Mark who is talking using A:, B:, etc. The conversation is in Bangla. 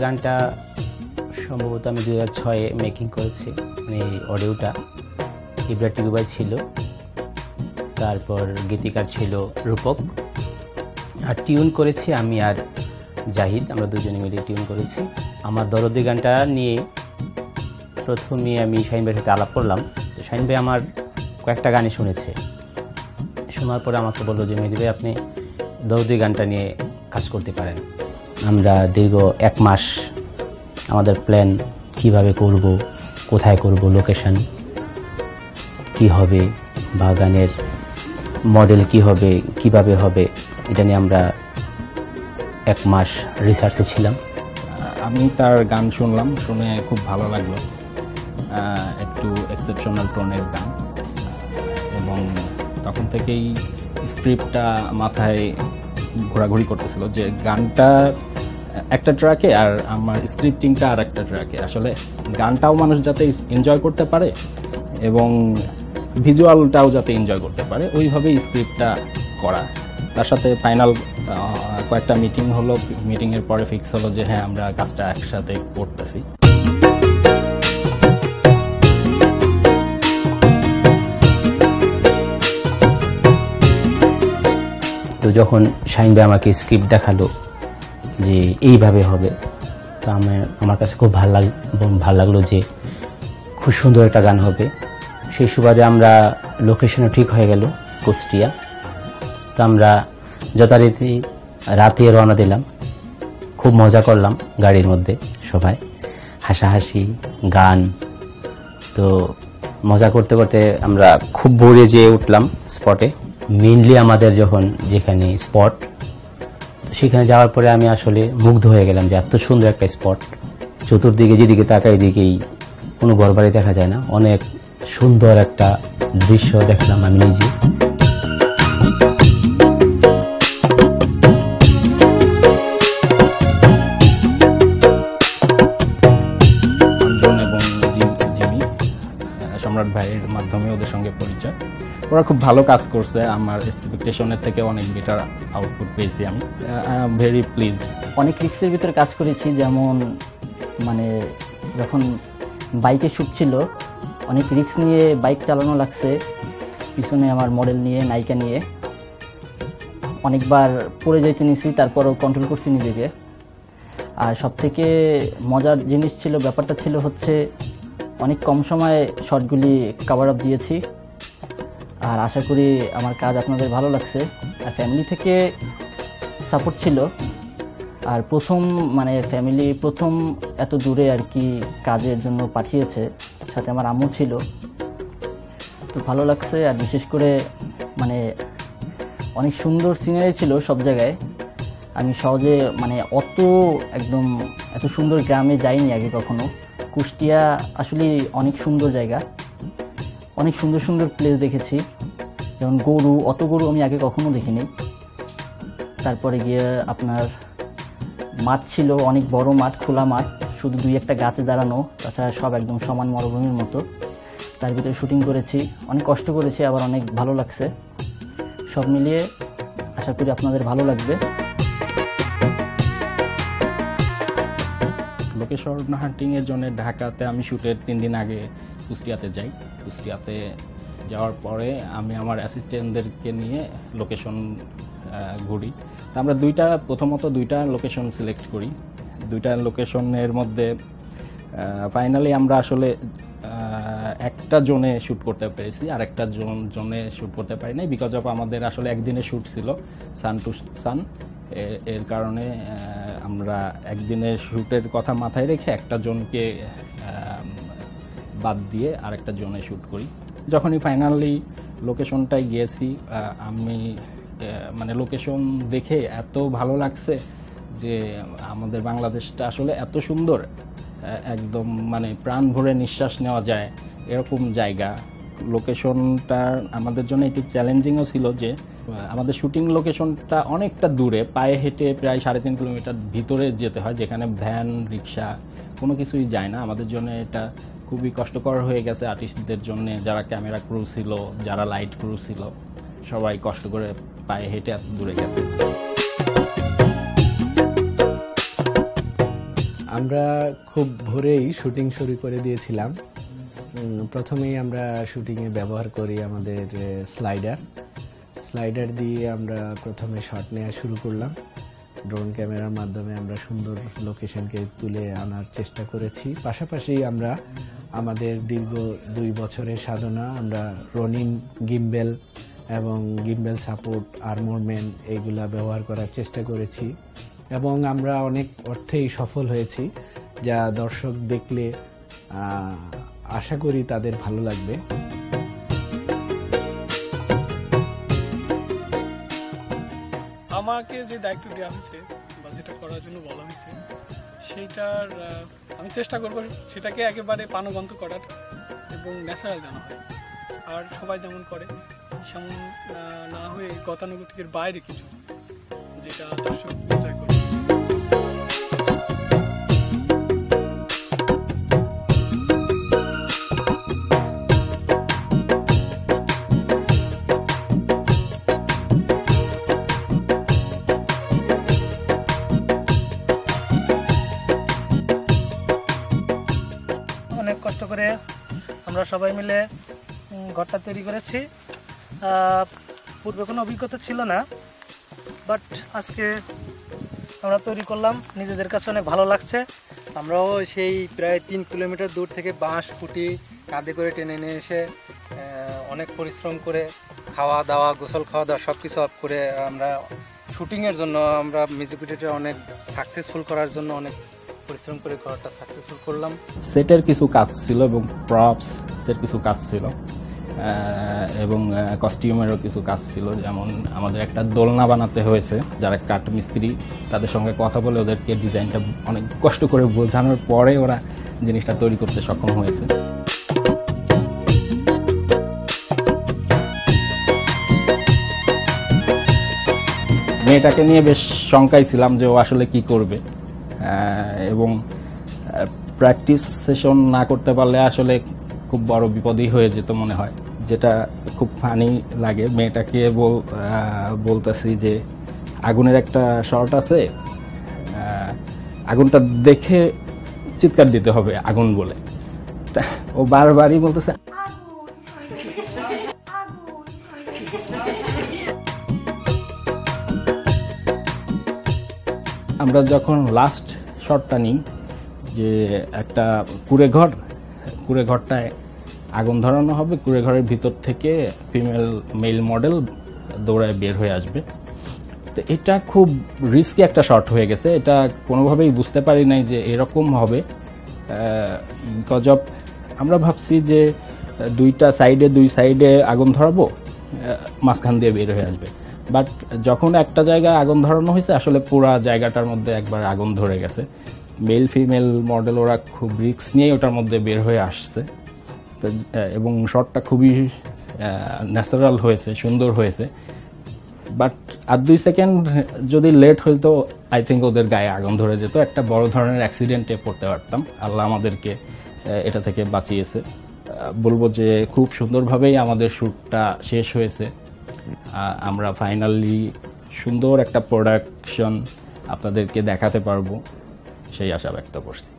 A: গানটা সম্ভবত আমি 2006-এ মেকিং করেছি, মানে অডিওটা ইব্রা টিকুবাই ছিল, তারপর গীতিকার ছিল রূপক, আর টিউন করেছি আমি আর জাহিদ, আমরা দুজনে মিলে টিউন করেছি। আমার দরদি গানটা নিয়ে প্রথমে আমি শাহিন ভাইয়ের সাথে আলাপ করলাম। তো শাহিন ভাই আমার কয়েকটা গানই শুনেছে, শোনার পরে আমাকে বললো যে মেহেদী ভাই আপনি দরদি গানটা নিয়ে কাজ করতে পারেন। আমরা দীর্ঘ 1 মাস আমাদের প্ল্যান কিভাবে করব, কোথায় করব, লোকেশন কি হবে বা গানের মডেল কি হবে, কিভাবে হবে, এটা নিয়ে আমরা 1 মাস রিসার্চে ছিলাম।
B: আমি তার গান শুনলাম, শুনে খুব ভালো লাগলো। একটু এক্সেপশনাল টোনের গান, এবং তখন থেকেই স্ক্রিপ্টটা মাথায় ঘোরাঘুরি করতেছিল যে গানটা একটা ট্র্যাকে আর আমার স্ক্রিপ্টিংটা আর একটা ট্র্যাকে। আসলে গানটাও মানুষ যাতে এনজয় করতে পারে এবং ভিজুয়ালটাও যাতে এনজয় করতে পারে, ওইভাবেই স্ক্রিপ্টটা করা। তার সাথে ফাইনাল কয়েকটা মিটিং হলো, মিটিংয়ের পরে ফিক্স হলো যে হ্যাঁ আমরা কাজটা একসাথে করতেছি।
A: তো যখন শাহিন ভাই আমাকে স্ক্রিপ্ট দেখালো যে এইভাবে হবে, তো আমার কাছে খুব ভালো লাগলো যে খুব সুন্দর একটা গান হবে। সেই সুবাদে আমরা লোকেশনও ঠিক হয়ে গেল, কুষ্টিয়া। তো আমরা যথারীতি রাতে রওনা দিলাম, খুব মজা করলাম গাড়ির মধ্যে, সবাই হাসাহাসি গান। তো মজা করতে করতে আমরা খুব ভোরে যেয়ে উঠলাম স্পটে। মেইনলি আমাদের যখন যেখানে স্পট, সেখানে যাওয়ার পরে আমি আসলে মুগ্ধ হয়ে গেলাম যে এত সুন্দর একটা স্পট, চতুর্দিকে যেদিকে তাকাই দিকেই কোনো ঘরবাড়ি দেখা যায় না, অনেক সুন্দর একটা দৃশ্য দেখলাম আমি নিজে।
B: সম্রাট ভাইয়ের মাধ্যমে ওদের সঙ্গে পরিচয়, ওরা খুব ভালো কাজ করছে, আমার এক্সপেকটেশনের থেকে অনেক বেটার আউটপুট পেয়েছি। আমি ভেরি প্লিজড।
C: অনেক রিস্কের ভিতরে কাজ করেছি, যেমন মানে যখন বাইকে শ্যুট ছিল অনেক রিস্ক নিয়ে বাইক চালানো লাগছে, পিছনে আমার মডেল নিয়ে, নায়িকা নিয়ে অনেকবার পড়ে যেতে নিয়েছি, তারপরও কন্ট্রোল করছি নিজেকে। আর সবথেকে মজার জিনিস ছিল, ব্যাপারটা ছিল হচ্ছে অনেক কম সময়ে শর্টগুলি কভার আপ দিয়েছি। আর আশা করি আমার কাজ আপনাদের ভালো লাগছে। আর ফ্যামিলি থেকে সাপোর্ট ছিল, আর ফ্যামিলি প্রথম এত দূরে আর কি কাজের জন্য পাঠিয়েছে, সাথে আমার আম্মু ছিল, তো ভালো লাগছে। আর বিশেষ করে অনেক সুন্দর সিনারি ছিল সব জায়গায়। আমি সহজে এত সুন্দর গ্রামে যাইনি আগে কখনো। কুষ্টিয়া আসলে অনেক সুন্দর জায়গা, অনেক সুন্দর সুন্দর প্লেস দেখেছি, যেমন অত গরু আমি আগে কখনো দেখিনি। তারপরে গিয়ে আপনার মাঠ ছিল, অনেক বড় মাঠ, খোলা মাঠ, শুধু 2-1টা গাছে দাঁড়ানো, তাছাড়া সব একদম সমান মরুভূমির মতো। তার ভিতরে শুটিং করেছি, অনেক কষ্ট করেছি, আবার অনেক ভালো লাগছে। সব মিলিয়ে আশা করি আপনাদের ভালো লাগবে।
B: লোকেশন হান্টিংয়ের জন্য ঢাকাতে আমি শ্যুটের 3 দিন আগে কুষ্টিয়াতে যাই। কুষ্টিয়াতে যাওয়ার পরে আমি আমার অ্যাসিস্ট্যান্টদেরকে নিয়ে লোকেশন ঘুরি। তো আমরা প্রথমত দুইটা লোকেশন সিলেক্ট করি। 2টা লোকেশনের মধ্যে ফাইনালি আমরা আসলে একটা জোনে শ্যুট করতে পেরেছি, আর একটা জোনে শ্যুট করতে পারি নাই, বিকজ অফ আমাদের আসলে একদিনে শ্যুট ছিল, সান টু সান। এর কারণে আমরা একদিনের শ্যুটের কথা মাথায় রেখে একটা জোনকে বাদ দিয়ে আরেকটা জোনে শ্যুট করি। যখনই ফাইনালি লোকেশনটায় গিয়েছি, আমি লোকেশন দেখে এত ভালো লাগছে যে আমাদের বাংলাদেশটা আসলে এত সুন্দর, একদম প্রাণ ভরে নিঃশ্বাস নেওয়া যায় এরকম জায়গা। লোকেশনটা আমাদের জন্য একটু চ্যালেঞ্জিংও ছিল যে আমাদের শুটিং লোকেশনটা অনেকটা দূরে, পায়ে হেঁটে প্রায় 3.5 কিলোমিটার ভিতরে যেতে হয়, যেখানে ভ্যান, রিক্সা কোনো কিছুই যায় না। আমাদের জন্য এটা খুবই কষ্টকর হয়ে গেছে আর্টিস্টদের জন্য, যারা ক্যামেরা ক্রু ছিল, যারা লাইট ক্রু ছিল, সবাই কষ্ট করে পায়ে হেঁটে এত দূরে গেছে।
D: আমরা খুব ভোরেই শুটিং শুরু করে দিয়েছিলাম। প্রথমেই আমরা শুটিংয়ে ব্যবহার করি আমাদের স্লাইডার দিয়ে আমরা প্রথমে শট নেওয়া শুরু করলাম। ড্রোন ক্যামেরার মাধ্যমে আমরা সুন্দর লোকেশনকে তুলে আনার চেষ্টা করেছি। পাশাপাশি আমরা আমাদের দীর্ঘ 2 বছরের সাধনা, আমরা রনিন গিম্বেল এবং গিম্বেল সাপোর্ট আর্মরম্যান এইগুলা ব্যবহার করার চেষ্টা করেছি এবং আমরা অনেক অর্থেই সফল হয়েছি, যা দর্শক দেখলে আশা করি তাদের ভালো লাগবে।
E: আমাকে যে দায়িত্ব দেওয়া হয়েছে বা যেটা করার জন্য বলা হয়েছে সেইটার আমি চেষ্টা করব সেটাকে একেবারে প্রাণবন্ত করার এবং ন্যাচারাল জানা হয়। আর সবাই যেমন করে সেমন না হয়ে গতানুগতিকের বাইরে কিছু, যেটা দর্শক এনজয় করে।
F: অনেক কষ্ট করে আমরা সবাই মিলে ঘরটা তৈরি করেছি। পূর্বে কোনো অভিজ্ঞতা ছিল না, বাট আজকে আমরা তৈরি করলাম, নিজেদের কাছে অনেক ভালো লাগছে।
G: আমরাও সেই প্রায় 3 কিলোমিটার দূর থেকে বাঁশ কুটি কাঁধে করে টেনে নিয়ে এসে অনেক পরিশ্রম করে খাওয়া দাওয়া, গোসল খাওয়া দাওয়া সব কিছু অফ করে আমরা শুটিংয়ের জন্য, আমরা মিউজিক ভিডিওটা অনেক সাকসেসফুল করার জন্য অনেক পরিশ্রম করে ঘরটা সাকসেসফুল করলাম।
B: সেটের কিছু কাজ ছিল এবং প্রপস সেট কিছু কাজ ছিল এবং কস্টিউমেরও কিছু কাজ ছিল। যেমন আমাদের একটা দোলনা বানাতে হয়েছে, যারা কাঠ মিস্ত্রি তাদের সঙ্গে কথা বলে ওদেরকে ডিজাইনটা অনেক কষ্ট করে বোঝানোর পরে ওরা জিনিসটা তৈরি করতে সক্ষম হয়েছে। মেয়েটাকে নিয়ে বেশ শঙ্কায় ছিলাম যে ও আসলে কি করবে, এবং প্র্যাকটিস সেশন না করতে পারলে আসলে খুব বড় বিপদই হয়ে যেত মনে হয়। যেটা খুব ফানি লাগে, মেয়েটাকে বলতেছি যে আগুনের একটা শর্ট আছে, আগুনটা দেখে চিৎকার দিতে হবে আগুন বলে। ও বারবারই বলতেছে আমরা যখন লাস্ট শটটা নিই, যে একটা কুড়ে ঘরটায় আগুন ধরানো হবে, কুড়ে ঘরের ভিতর থেকে মেল মডেল দৌড়ায় বের হয়ে আসবে। তো এটা খুব রিস্কি একটা শট হয়ে গেছে, এটা কোনোভাবেই বুঝতে পারি নাই যে এরকম হবে। বিকজ অফ আমরা ভাবছি যে দুই সাইডে আগুন ধরাবো, মাঝখান দিয়ে বের হয়ে আসবে। বাট যখন একটা জায়গায় আগুন ধরানো হয়েছে, আসলে পুরা জায়গাটার মধ্যে একবার আগুন ধরে গেছে। মেল ফিমেল মডেল ওরা খুব রিস্ক নিয়ে ওটার মধ্যে বের হয়ে আসছে। তো এবং শটটা খুবই ন্যাচারাল হয়েছে, সুন্দর হয়েছে। বাট আর 2 সেকেন্ড যদি লেট হইতো, আই থিঙ্ক ওদের গায়ে আগুন ধরে যেত, একটা বড় ধরনের অ্যাক্সিডেন্টে পড়তে পারতাম। আল্লাহ আমাদেরকে এটা থেকে বাঁচিয়েছে। বলবো যে খুব সুন্দরভাবেই আমাদের শ্যুটটা শেষ হয়েছে। আমরা ফাইনালি সুন্দর একটা প্রোডাকশন আপনাদেরকে দেখাতে পারবো, সেই আশা ব্যক্ত করছি।